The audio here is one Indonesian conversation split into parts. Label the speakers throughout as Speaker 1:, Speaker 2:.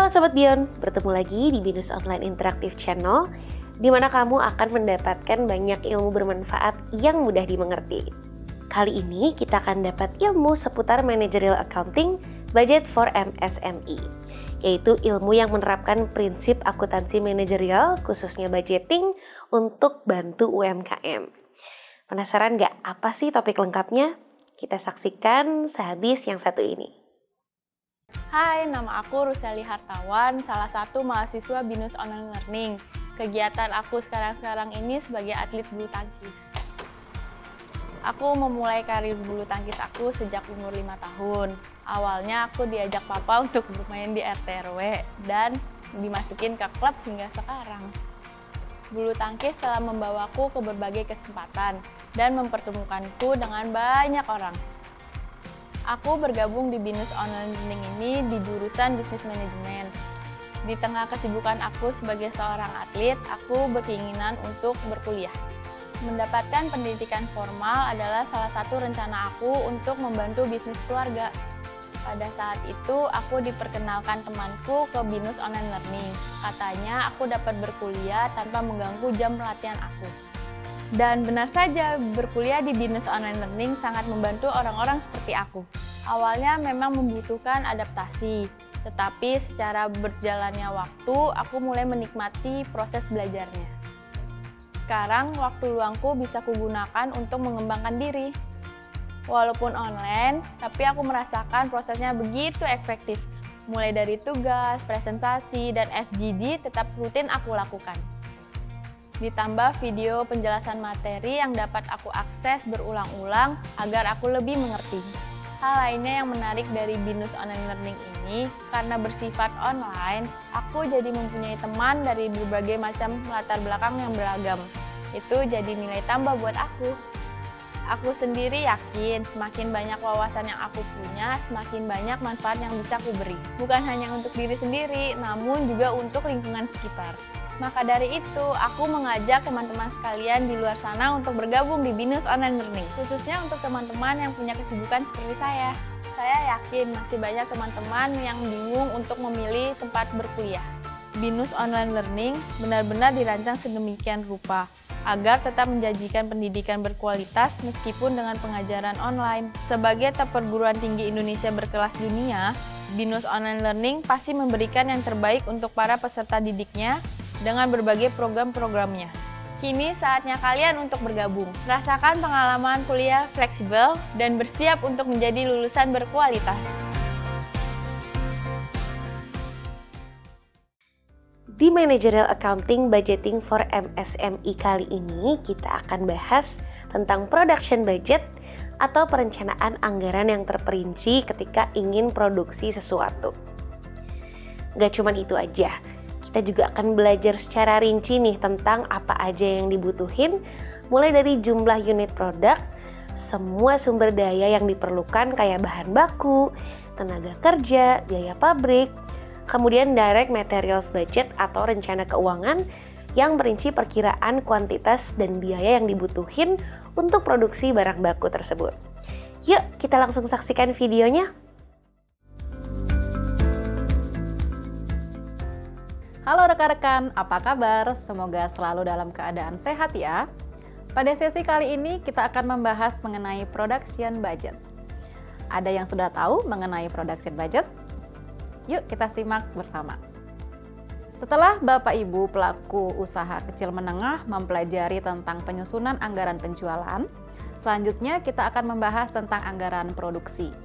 Speaker 1: Halo Sobat Bion, bertemu lagi di Binus Online Interaktif Channel, di mana kamu akan mendapatkan banyak ilmu bermanfaat yang mudah dimengerti. Kali ini kita akan dapat ilmu seputar Managerial Accounting Budget for MSME, yaitu ilmu yang menerapkan prinsip akuntansi manajerial khususnya budgeting untuk bantu UMKM. Penasaran nggak apa sih topik lengkapnya? Kita saksikan sehabis yang satu ini.
Speaker 2: Hai, nama aku Ruseli Hartawan, salah satu mahasiswa Binus Online Learning. Kegiatan aku sekarang ini sebagai atlet bulu tangkis. Aku memulai karir bulu tangkis aku sejak umur 5 tahun. Awalnya aku diajak papa untuk bermain di RT/RW dan dimasukin ke klub hingga sekarang. Bulu tangkis telah membawaku ke berbagai kesempatan dan mempertemukanku dengan banyak orang. Aku bergabung di Binus Online Learning ini di jurusan Bisnis Manajemen. Di tengah kesibukan aku sebagai seorang atlet, aku berkeinginan untuk berkuliah. Mendapatkan pendidikan formal adalah salah satu rencana aku untuk membantu bisnis keluarga. Pada saat itu, aku diperkenalkan temanku ke Binus Online Learning. Katanya aku dapat berkuliah tanpa mengganggu jam pelatihan aku. Dan benar saja, berkuliah di Binus Online Learning sangat membantu orang-orang seperti aku. Awalnya memang membutuhkan adaptasi, tetapi secara berjalannya waktu, aku mulai menikmati proses belajarnya. Sekarang, waktu luangku bisa kugunakan untuk mengembangkan diri. Walaupun online, tapi aku merasakan prosesnya begitu efektif. Mulai dari tugas, presentasi, dan FGD tetap rutin aku lakukan. Ditambah video penjelasan materi yang dapat aku akses berulang-ulang agar aku lebih mengerti. Hal lainnya yang menarik dari Binus Online Learning ini, karena bersifat online, aku jadi mempunyai teman dari berbagai macam latar belakang yang beragam. Itu jadi nilai tambah buat aku. Aku sendiri yakin semakin banyak wawasan yang aku punya, semakin banyak manfaat yang bisa aku beri. Bukan hanya untuk diri sendiri, namun juga untuk lingkungan sekitar. Maka dari itu, aku mengajak teman-teman sekalian di luar sana untuk bergabung di Binus Online Learning, khususnya untuk teman-teman yang punya kesibukan seperti saya. Saya yakin masih banyak teman-teman yang bingung untuk memilih tempat berkuliah. Binus Online Learning benar-benar dirancang sedemikian rupa, agar tetap menjanjikan pendidikan berkualitas meskipun dengan pengajaran online. Sebagai top perguruan tinggi Indonesia berkelas dunia, Binus Online Learning pasti memberikan yang terbaik untuk para peserta didiknya dengan berbagai program-programnya. Kini saatnya kalian untuk bergabung. Rasakan pengalaman kuliah fleksibel dan bersiap untuk menjadi lulusan berkualitas.
Speaker 1: Di Managerial Accounting Budgeting for MSME kali ini, kita akan bahas tentang production budget atau perencanaan anggaran yang terperinci ketika ingin produksi sesuatu. Gak cuma itu aja, kita juga akan belajar secara rinci nih tentang apa aja yang dibutuhin, mulai dari jumlah unit produk, semua sumber daya yang diperlukan kayak bahan baku, tenaga kerja, biaya pabrik, kemudian direct materials budget atau rencana keuangan yang merinci perkiraan kuantitas dan biaya yang dibutuhin untuk produksi barang baku tersebut. Yuk, kita langsung saksikan videonya.
Speaker 3: Halo rekan-rekan, apa kabar? Semoga selalu dalam keadaan sehat ya. Pada sesi kali ini kita akan membahas mengenai production budget. Ada yang sudah tahu mengenai production budget? Yuk kita simak bersama. Setelah Bapak Ibu pelaku usaha kecil menengah mempelajari tentang penyusunan anggaran penjualan, selanjutnya kita akan membahas tentang anggaran produksi.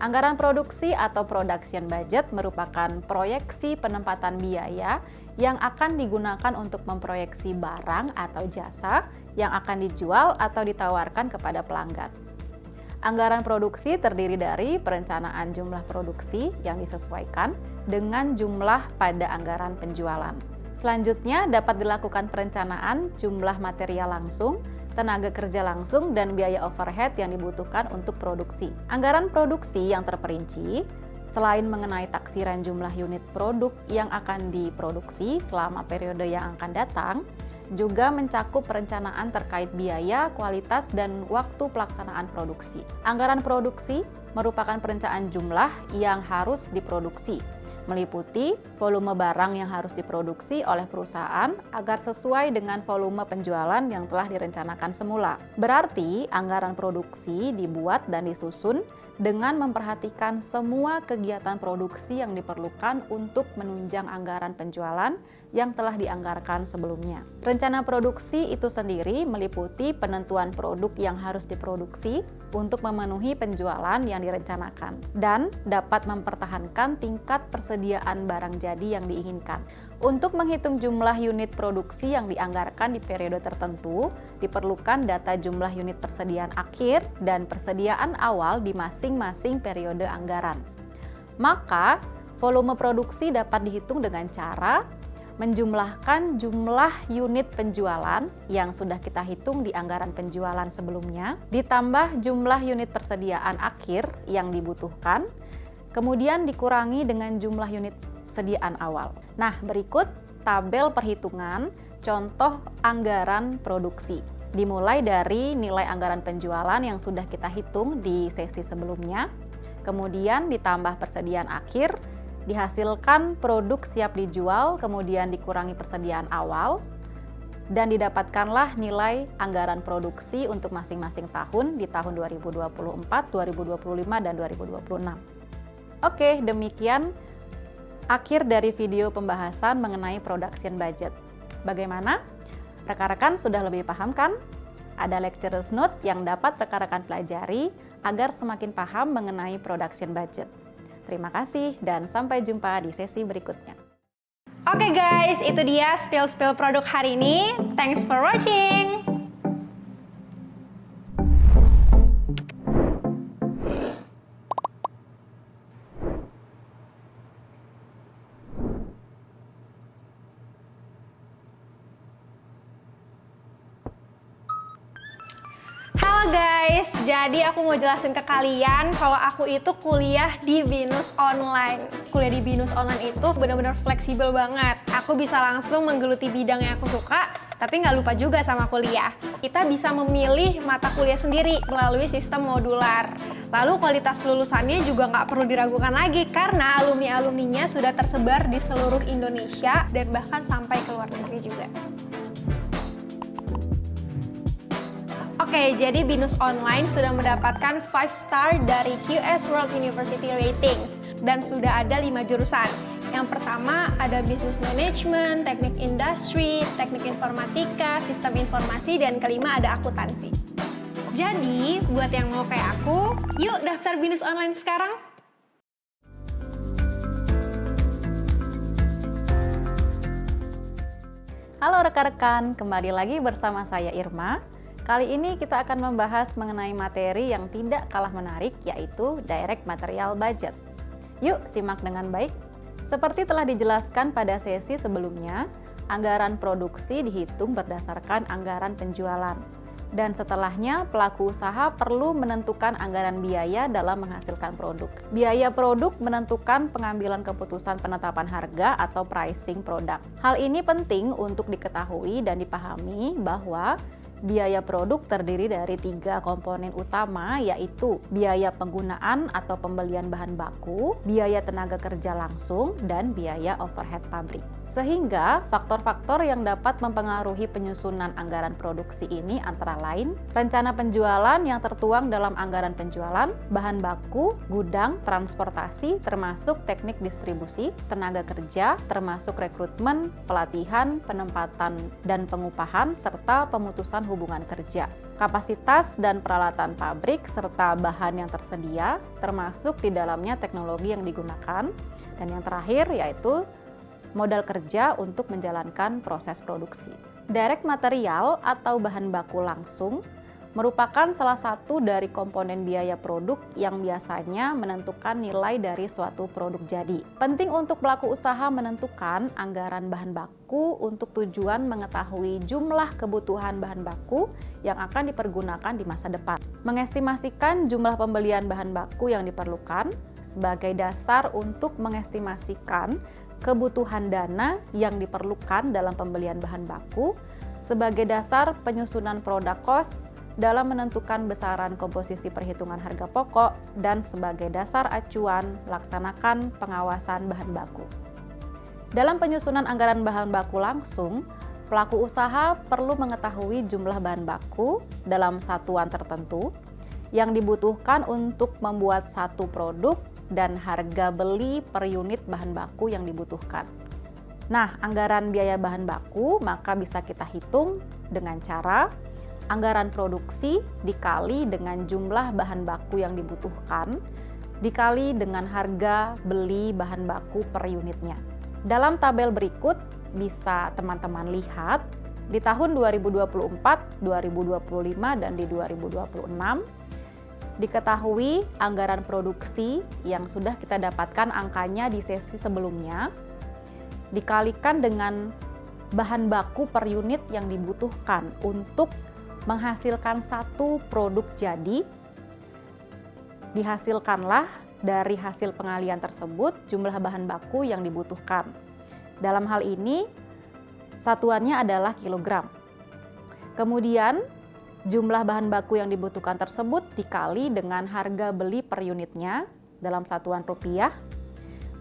Speaker 3: Anggaran produksi atau production budget merupakan proyeksi penempatan biaya yang akan digunakan untuk memproyeksi barang atau jasa yang akan dijual atau ditawarkan kepada pelanggan. Anggaran produksi terdiri dari perencanaan jumlah produksi yang disesuaikan dengan jumlah pada anggaran penjualan. Selanjutnya dapat dilakukan perencanaan jumlah material langsung, tenaga kerja langsung, dan biaya overhead yang dibutuhkan untuk produksi. Anggaran produksi yang terperinci, selain mengenai taksiran jumlah unit produk yang akan diproduksi selama periode yang akan datang, juga mencakup perencanaan terkait biaya, kualitas, dan waktu pelaksanaan produksi. Anggaran produksi merupakan perencanaan jumlah yang harus diproduksi, meliputi volume barang yang harus diproduksi oleh perusahaan agar sesuai dengan volume penjualan yang telah direncanakan semula. Berarti, anggaran produksi dibuat dan disusun dengan memperhatikan semua kegiatan produksi yang diperlukan untuk menunjang anggaran penjualan yang telah dianggarkan sebelumnya. Rencana produksi itu sendiri meliputi penentuan produk yang harus diproduksi untuk memenuhi penjualan yang direncanakan dan dapat mempertahankan tingkat persediaan barang jadi yang diinginkan. Untuk menghitung jumlah unit produksi yang dianggarkan di periode tertentu, diperlukan data jumlah unit persediaan akhir dan persediaan awal di masing-masing periode anggaran. Maka, volume produksi dapat dihitung dengan cara menjumlahkan jumlah unit penjualan yang sudah kita hitung di anggaran penjualan sebelumnya, ditambah jumlah unit persediaan akhir yang dibutuhkan, kemudian dikurangi dengan jumlah unit sediaan awal. Nah, berikut tabel perhitungan contoh anggaran produksi. Dimulai dari nilai anggaran penjualan yang sudah kita hitung di sesi sebelumnya, kemudian ditambah persediaan akhir, dihasilkan produk siap dijual, kemudian dikurangi persediaan awal, dan didapatkanlah nilai anggaran produksi untuk masing-masing tahun di tahun 2024, 2025, dan 2026. Oke, demikian akhir dari video pembahasan mengenai production budget. Bagaimana? Rekan-rekan sudah lebih paham kan? Ada lecturer's note yang dapat rekan-rekan pelajari agar semakin paham mengenai production budget. Terima kasih dan sampai jumpa di sesi berikutnya.
Speaker 4: Oke guys, itu dia spill produk hari ini. Thanks for watching. Guys, jadi aku mau jelasin ke kalian kalau aku itu kuliah di BINUS Online. Kuliah di BINUS Online itu benar-benar fleksibel banget. Aku bisa langsung menggeluti bidang yang aku suka, tapi nggak lupa juga sama kuliah. Kita bisa memilih mata kuliah sendiri melalui sistem modular. Lalu kualitas lulusannya juga nggak perlu diragukan lagi karena alumni-alumninya sudah tersebar di seluruh Indonesia dan bahkan sampai ke luar negeri juga. Oke, jadi BINUS Online sudah mendapatkan 5 star dari QS World University Ratings dan sudah ada 5 jurusan. Yang pertama ada Business Management, Teknik Industri, Teknik Informatika, Sistem Informasi, dan kelima ada Akuntansi. Jadi, buat yang mau kayak aku, yuk daftar BINUS Online sekarang.
Speaker 3: Halo rekan-rekan, kembali lagi bersama saya Irma. Kali ini kita akan membahas mengenai materi yang tidak kalah menarik, yaitu Direct Material Budget. Yuk simak dengan baik. Seperti telah dijelaskan pada sesi sebelumnya, anggaran produksi dihitung berdasarkan anggaran penjualan. Dan setelahnya, pelaku usaha perlu menentukan anggaran biaya dalam menghasilkan produk. Biaya produk menentukan pengambilan keputusan penetapan harga atau pricing produk. Hal ini penting untuk diketahui dan dipahami bahwa biaya produk terdiri dari 3 komponen utama, yaitu biaya penggunaan atau pembelian bahan baku, biaya tenaga kerja langsung, dan biaya overhead pabrik. Sehingga faktor-faktor yang dapat mempengaruhi penyusunan anggaran produksi ini antara lain rencana penjualan yang tertuang dalam anggaran penjualan, bahan baku, gudang, transportasi, termasuk teknik distribusi, tenaga kerja, termasuk rekrutmen, pelatihan, penempatan, dan pengupahan, serta pemutusan hubungan kerja, kapasitas dan peralatan pabrik, serta bahan yang tersedia, termasuk di dalamnya teknologi yang digunakan, dan yang terakhir yaitu modal kerja untuk menjalankan proses produksi. Direct material atau bahan baku langsung merupakan salah satu dari komponen biaya produk yang biasanya menentukan nilai dari suatu produk jadi. Penting untuk pelaku usaha menentukan anggaran bahan baku untuk tujuan mengetahui jumlah kebutuhan bahan baku yang akan dipergunakan di masa depan. Mengestimasikan jumlah pembelian bahan baku yang diperlukan sebagai dasar untuk mengestimasikan kebutuhan dana yang diperlukan dalam pembelian bahan baku sebagai dasar penyusunan produk cost, dalam menentukan besaran komposisi perhitungan harga pokok dan sebagai dasar acuan laksanakan pengawasan bahan baku. Dalam penyusunan anggaran bahan baku langsung, pelaku usaha perlu mengetahui jumlah bahan baku dalam satuan tertentu yang dibutuhkan untuk membuat satu produk dan harga beli per unit bahan baku yang dibutuhkan. Nah, anggaran biaya bahan baku maka bisa kita hitung dengan cara anggaran produksi dikali dengan jumlah bahan baku yang dibutuhkan dikali dengan harga beli bahan baku per unitnya. Dalam tabel berikut bisa teman-teman lihat di tahun 2024, 2025, dan di 2026 diketahui anggaran produksi yang sudah kita dapatkan angkanya di sesi sebelumnya dikalikan dengan bahan baku per unit yang dibutuhkan untuk menghasilkan satu produk jadi, dihasilkanlah dari hasil pengalian tersebut jumlah bahan baku yang dibutuhkan. Dalam hal ini, satuannya adalah kilogram. Kemudian, jumlah bahan baku yang dibutuhkan tersebut dikali dengan harga beli per unitnya dalam satuan rupiah,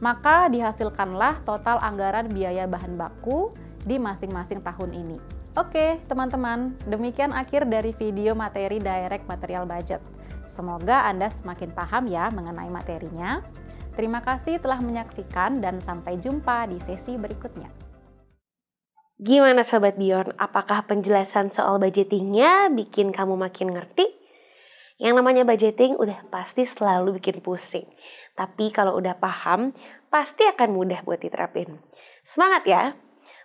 Speaker 3: maka dihasilkanlah total anggaran biaya bahan baku di masing-masing tahun ini. Oke, teman-teman, demikian akhir dari video materi Direct Material Budget. Semoga Anda semakin paham ya mengenai materinya. Terima kasih telah menyaksikan dan sampai jumpa di sesi berikutnya.
Speaker 1: Gimana Sobat Bion, apakah penjelasan soal budgetingnya bikin kamu makin ngerti? Yang namanya budgeting udah pasti selalu bikin pusing. Tapi kalau udah paham, pasti akan mudah buat diterapin. Semangat ya!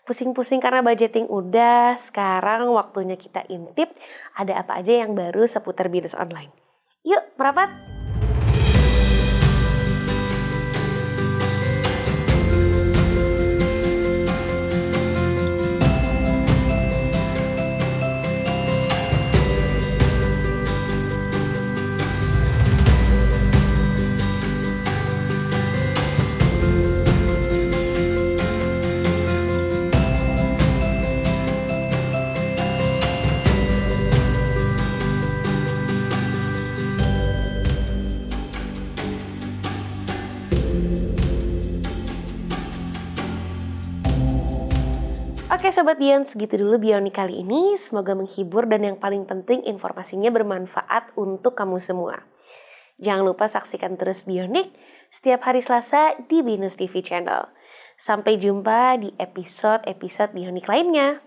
Speaker 1: Pusing-pusing karena budgeting udah, sekarang waktunya kita intip ada apa aja yang baru seputar bisnis online. Yuk, merapat! Oke Sobat Bion, segitu dulu Bionik kali ini. Semoga menghibur dan yang paling penting informasinya bermanfaat untuk kamu semua. Jangan lupa saksikan terus Bionik setiap hari Selasa di Binus TV Channel. Sampai jumpa di episode-episode Bionik lainnya.